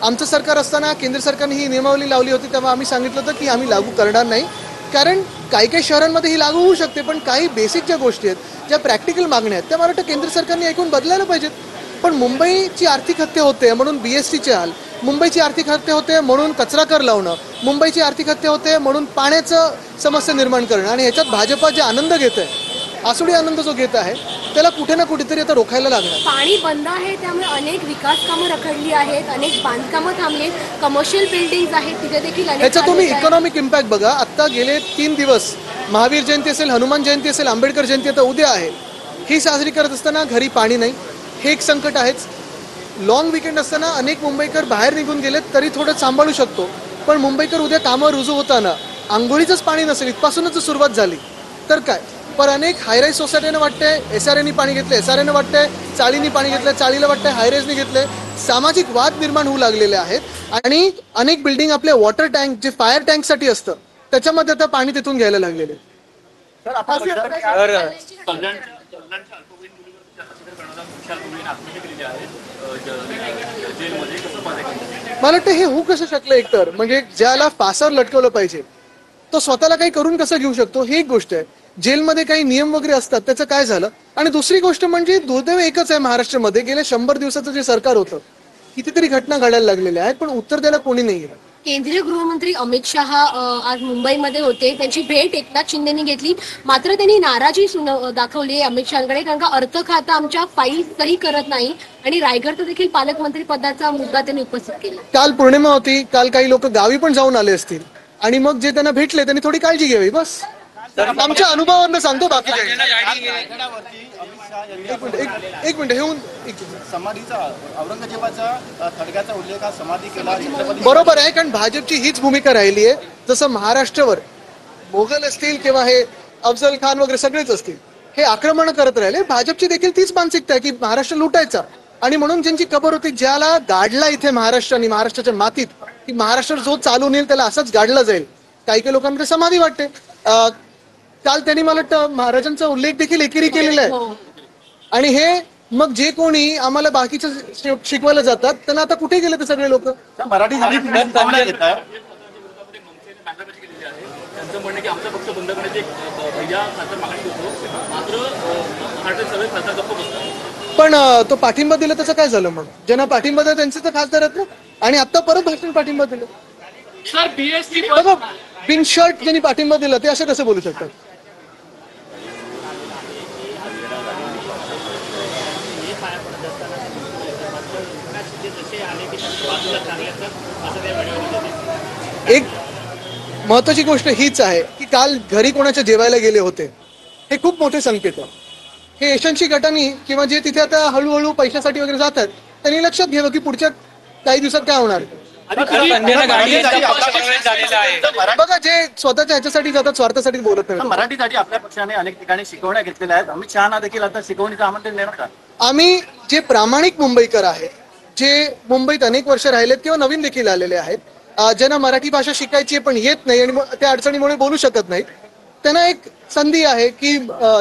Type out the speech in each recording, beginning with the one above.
आमचं सरकार असताना केंद्र सरकारने ही नियमावली लावली होती, तेव्हा आम्ही सांगितलं होतं की आम्ही लागू करणार नाही. कारण काही काही शहरांमध्ये ही लागू होऊ शकते, पण काही बेसिक ज्या गोष्टी आहेत, ज्या प्रॅक्टिकल मागण्या आहेत, त्या मला वाटतं केंद्र सरकारने ऐकून बदलायला पाहिजेत. पण मुंबईची आर्थिक हत्या होते म्हणून BSTचे हाल, मुंबईची आर्थिक हत्या होते म्हणून कचरा कर लावणं, मुंबईची आर्थिक हत्या होते म्हणून पाण्याचं समस्या निर्माण करणं, आणि ह्याच्यात भाजपा जे आनंद घेत आहे, आसुडी आनंद जो घेत आहे, त्याला कुठे ना कुठेतरी आता रोखायला लागणार. पाणी बंद आहे, त्यामुळे अनेक विकास कामं रखडली आहेत, अनेक बांधकामं थांबली आहेत, कमर्शियल बिल्डिंग आहेत, तिथे देखील ह्याचा तुम्ही इकॉनॉमिक इम्पॅक्ट बघा. आता गेले 3 दिवस महावीर जयंती असेल, हनुमान जयंती असेल, आंबेडकर जयंती आता उद्या आहे, ही साजरी करत असताना घरी पाणी नाही, हे एक संकट आहेच. लॉंग विकेंड असताना अनेक मुंबईकर बाहेर निघून गेलेत तरी थोडं सांभाळू शकतो, पण मुंबईकर उद्या कामावर रुजू होताना आंघोळीचंच पाणी नसेल, इथपासूनच सुरुवात झाली तर काय. पण अनेक हायराईज सोसायटीनं वाटतंय SRAनी पाणी घेतलं, SRAनं वाटतंय चाळीनी पाणी घेतलं, चाळीला वाटतंय हायराईजनी घेतलंय. सामाजिक वाद निर्माण होऊ लागलेले आहेत, आणि अनेक बिल्डिंग आपले वॉटर टँक जे फायर टँकसाठी असतं त्याच्यामध्ये आता पाणी तिथून घ्यायला लागलेले. मला वाटतं हे होऊ कसं शकलं. एकतर म्हणजे ज्याला फासावर लटकवलं पाहिजे तो स्वतःला काही करून कसं घेऊ शकतो, ही एक गोष्ट आहे. जेलमध्ये काही नियम वगैरे असतात, त्याचं काय झालं. आणि दुसरी गोष्ट म्हणजे दुर्दैव एकच आहे, महाराष्ट्रामध्ये गेल्या 100 दिवसाचं जे सरकार होतं, कितीतरी घटना घडायला लागलेल्या आहेत, पण उत्तर द्यायला कोणी नाही आहे. केंद्रीय गृहमंत्री अमित शहा आज मुंबईमध्ये होते, त्यांची भेट एकनाथ शिंदेनी घेतली, मात्र त्यांनी नाराजी दाखवली अमित शहाकडे, कारण का अर्थ खातं आमच्या फाईल्सही करत नाही, आणि रायगडचा देखील पालकमंत्री पदाचा मुद्दा त्यांनी उपस्थित केला. काल पौर्णिमा होती, काल काही लोक गावी पण जाऊन आले असतील, आणि मग जे त्यांना भेटले त्यांनी थोडी काळजी घ्यावी, बस. आमच्या अनुभवावरनं सांगतो, बाकी एक मिनिट हेऊन समाधीचा औरंगजेबाचा थडग्याचा उल्लेख समाधी केला बरोबर आहे, कारण भाजपची हीच भूमिका राहिली आहे. जसं महाराष्ट्रावर मोगल असतील किंवा हे अफजल खान वगैरे सगळेच असतील, हे आक्रमण करत राहिले. भाजपची देखील तीच मानसिकता आहे की महाराष्ट्र लुटायचा, आणि म्हणून ज्यांची कबर होती, ज्याला गाडला इथे महाराष्ट्र आणि महाराष्ट्राच्या मातीत, की महाराष्ट्र जो चालून येईल त्याला असंच गाडला जाईल, काही काही लोकांकडे समाधी वाटते. काल त्यांनी मला वाटतं महाराजांचा उल्लेख देखील एकेरी केलेला आहे. आणि हे मग जे कोणी आम्हाला बाकीचं शिकवायला जातात त्यांना आता कुठे गेले ते सगळे लोक. मराठी पण तो पाठिंबा दिला त्याचं काय झालं. मग ज्यांना पाठिंबा दिला त्यांचे तर खासदार आहेत ना, आणि आता परत भाषण पाठिंबा दिलं. बघा, बिनशर्ट ज्यांनी पाठिंबा दिला ते असं कसं बोलू शकतात. एक महत्वाची गोष्ट हीच आहे की काल घरी कोणाच्या जेवायला गेले होते, हे खूप मोठे संकेत आहे. हे यशस्वी गटांनी किंवा जे तिथे आता हळूहळू पैशासाठी वगैरे जातात त्यांनी लक्षात घ्यावं की पुढच्या काही दिवसात काय होणार. बघा, जे स्वतःच्या ह्याच्यासाठी जातात स्वार्थासाठी बोलत नाही. मराठीसाठी आपल्या पक्षाने अनेक ठिकाणी शिकवण्या घेतलेल्या आहेत. अमित शहाना देखील आता शिकवणीचं आमंत्रण देणार का. आम्ही जे प्रामाणिक मुंबईकर आहेत, जे मुंबईत अनेक वर्ष राहिलेत किंवा नवीन देखील आलेले आहेत, ज्यांना मराठी भाषा शिकायची पण येत नाही आणि त्या अडचणीमुळे बोलू शकत नाही, त्यांना एक संधी आहे की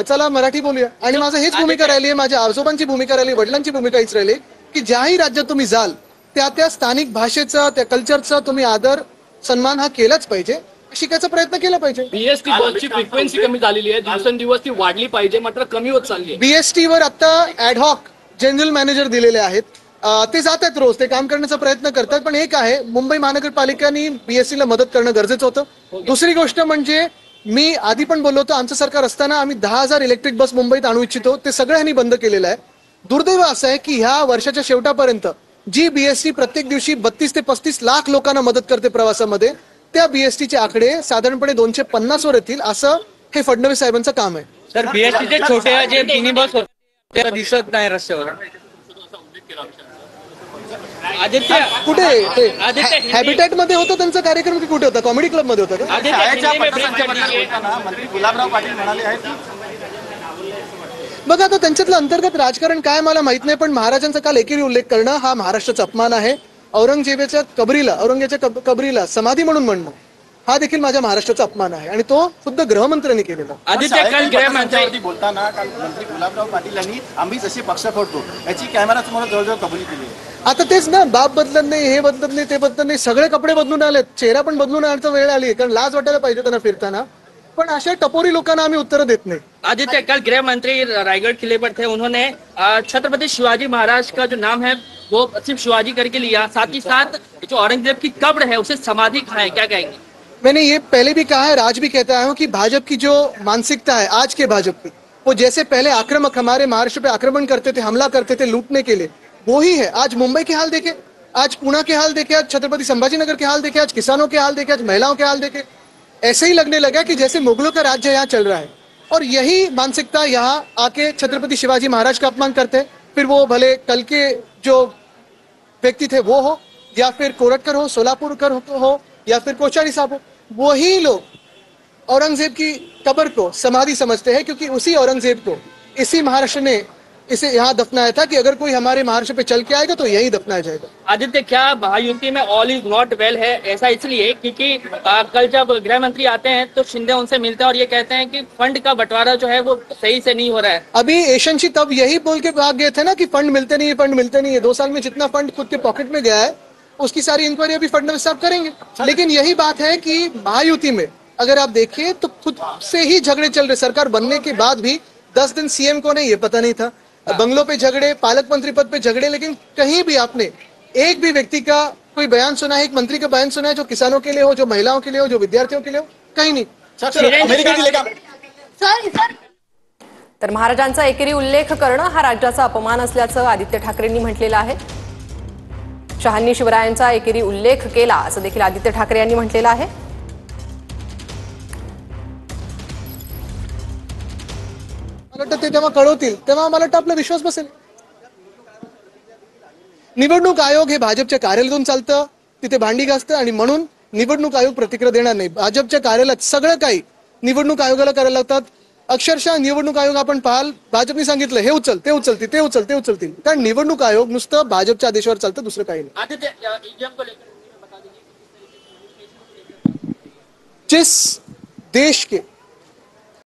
चला मराठी बोलूया. आणि माझं हेच भूमिका राहिली आहे, माझ्या आजोबांची भूमिका राहिली, वडिलांची भूमिका हीच राहिली की ज्याही राज्यात तुम्ही जाल त्या त्या स्थानिक भाषेचा, त्या कल्चरचा तुम्ही आदर सन्मान हा केलाच पाहिजे, शिकायचा प्रयत्न केला पाहिजे. BST बसची फ्रिक्वेन्सी कमी झालेली आहे, दिवसेंदिवस ती वाढली पाहिजे, मात्र कमी होत चालली आहे. BST वर आता ॲडहॉक जनरल मॅनेजर दिलेले आहेत, ते जात आहेत, रोज ते काम करण्याचा प्रयत्न करतात. पण एक आहे, मुंबई महानगरपालिकांनी BST ला मदत करणं गरजेचं होतं. दुसरी गोष्ट म्हणजे मी आधी पण बोललो होतो, आमचं सरकार असताना आम्ही 10,000 इलेक्ट्रिक बस मुंबईत आणू इच्छितो, ते सगळ्यांनी बंद केलेलं आहे. दुर्दैव असं आहे की ह्या वर्षाच्या शेवटापर्यंत जी BST प्रत्येक दिवशी 32 ते 35 लाख लोकांना मदत करते प्रवासामध्ये, त्या BSTचे आकडे साधारणपणे 250 वर येतील, असं हे फडणवीस साहेबांचं काम आहे. तर BSTचे छोटे जे मिनी बस होते दिसत नाही रस्त्यावर. आदित्य कुठे हॅबिटॅट मध्ये होता त्यांचा कार्यक्रम की कुठे होता, कॉमेडी क्लब मध्ये होता का. मंत्री गुलाबराव पाटील म्हणाले आहेत बघा, आता त्यांच्यातलं अंतर्गत राजकारण काय मला माहित नाही, पण महाराजांचा काल एकेरी उल्लेख करणं हा महाराष्ट्राचा अपमान आहे. औरंगजेबाच्या कबरीला समाधी म्हणून म्हणणं हा देखील माझ्या महाराष्ट्राचा अपमान आहे, आणि तो खुद्द गृहमंत्र्यांनी केलेला. आदित्य काल गृहमंत्री बोलताना काल मंत्री गुलाबराव पाटील यांनी आम्ही जसे पक्ष फोडतो याची कॅमेरा समोर जवळजवळ कबुली केली आहे. आता तेच ना, बाप बदलत नाही, हे बदलत नाही, ते बदलत नाही, सगळे कपडे बदलून आलेत, चेहरा पण बदलून आणायची वेळ आली, कारण लाज वाटायला पाहिजे त्यांना फिरताना. पण अशा टपोरी लोकांना आम्ही उत्तरं देत नाही. आदित्य, कल गृह मंत्री रायगढ़ किले पर थे, उन्होंने छत्रपति शिवाजी महाराज का जो नाम है वो सिर्फ शिवाजी करके लिया, साथ ही साथ जो औरंगजेब की कब्र है उसे समाधि कहा है, क्या कहेंगे? मैंने ये पहले भी कहा है, आज भी कहता आया हूं कि भाजपा की जो मानसिकता है आज के भाजपा की, वो जैसे पहले आक्रामक हमारे महाराष्ट्र पे आक्रमण करते थे, हमला करते थे लूटने के लिए, वो ही है. आज मुंबई के हाल देखे, आज पुणे के हाल देखे, आज छत्रपति संभाजीनगर के हाल देखे, आज किसानों के हाल देखे, आज महिलाओं के हाल देखे. ऐसे ही लगने लगा कि जैसे मुगलों का राज्य यहाँ चल रहा है. और यही मानसिकता यहाँ आके छत्रपति शिवाजी महाराज का अपमान करते हैं. फिर वो भले कल के जो व्यक्ति थे वो हो, या फिर कोरटकर हो, सोलापुरकर हो, या फिर कोश्यारी साहब हो, वही लोग औरंगजेब की कब्र को समाधि समझते हैं, क्योंकि उसी औरंगजेब को इसी महाराष्ट्र ने इसे यहाँ दफनाया था कि अगर कोई हमारे महाराष्ट्र पे चल के आएगा तो यही दफनाया जाएगा. आदित्य, क्या महायुति में ऑल इज नॉट वेल है? ऐसा इसलिए क्योंकि कल जब गृह मंत्री आते हैं तो शिंदे उनसे मिलते हैं और ये कहते हैं कि फंड का बंटवारा जो है वो सही से नहीं हो रहा है. अभी एशंशी तब यही बोल के भाग गए थे ना कि फंड मिलते नहीं है, फंड मिलते नहीं है. 2 साल में जितना फंड खुद के पॉकेट में गया है उसकी सारी इंक्वायरी अभी फडणवीस साहब करेंगे. लेकिन यही बात है कि महायुति में अगर आप देखिए तो खुद से ही झगड़े चल रहे. सरकार बनने के बाद भी 10 दिन सीएम को नहीं, ये पता नहीं था. बंगलों पे झगड़े, पालक मंत्री पद पे झगड़े, लेकिन कहीं भी आपने एक भी व्यक्ति का कोई बयान सुना है, एक मंत्री का बयान सुना है जो किसानों के लिए हो, जो महिलाओं के लिए हो, जो विद्यार्थियों के लिए हो? कहीं नाही. सर तर महाराजांचा एकेरी उल्लेख करणं हा राज्याचा अपमान असल्याचं आदित्य ठाकरेंनी म्हटलेलं आहे. शहांनी शिवरायांचा एकेरी उल्लेख केला असं देखील आदित्य ठाकरे यांनी म्हटलेलं आहे. मला वाटतं ते तेव्हा कळवतील, तेव्हा मला वाटतं आपला विश्वास बसेल. निवडणूक आयोग हे भाजपच्या कार्यालयातून चालतं, तिथे भांडी घासतं, आणि म्हणून निवडणूक आयोग प्रतिक्रिया देणार नाही. भाजपच्या कार्यालयात सगळं काही निवडणूक आयोगाला करायला लागतात. अक्षरशः निवडणूक आयोग आपण पाहाल, भाजपने सांगितलं हे उचल, ते उचलतील, ते उचल, ते उचलतील. कारण निवडणूक आयोग नुसतं भाजपच्या आदेशावर चालतं, दुसरं काही नाही. आदित्य, ईवीएम को लेकर बता दीजिए. जिस देश के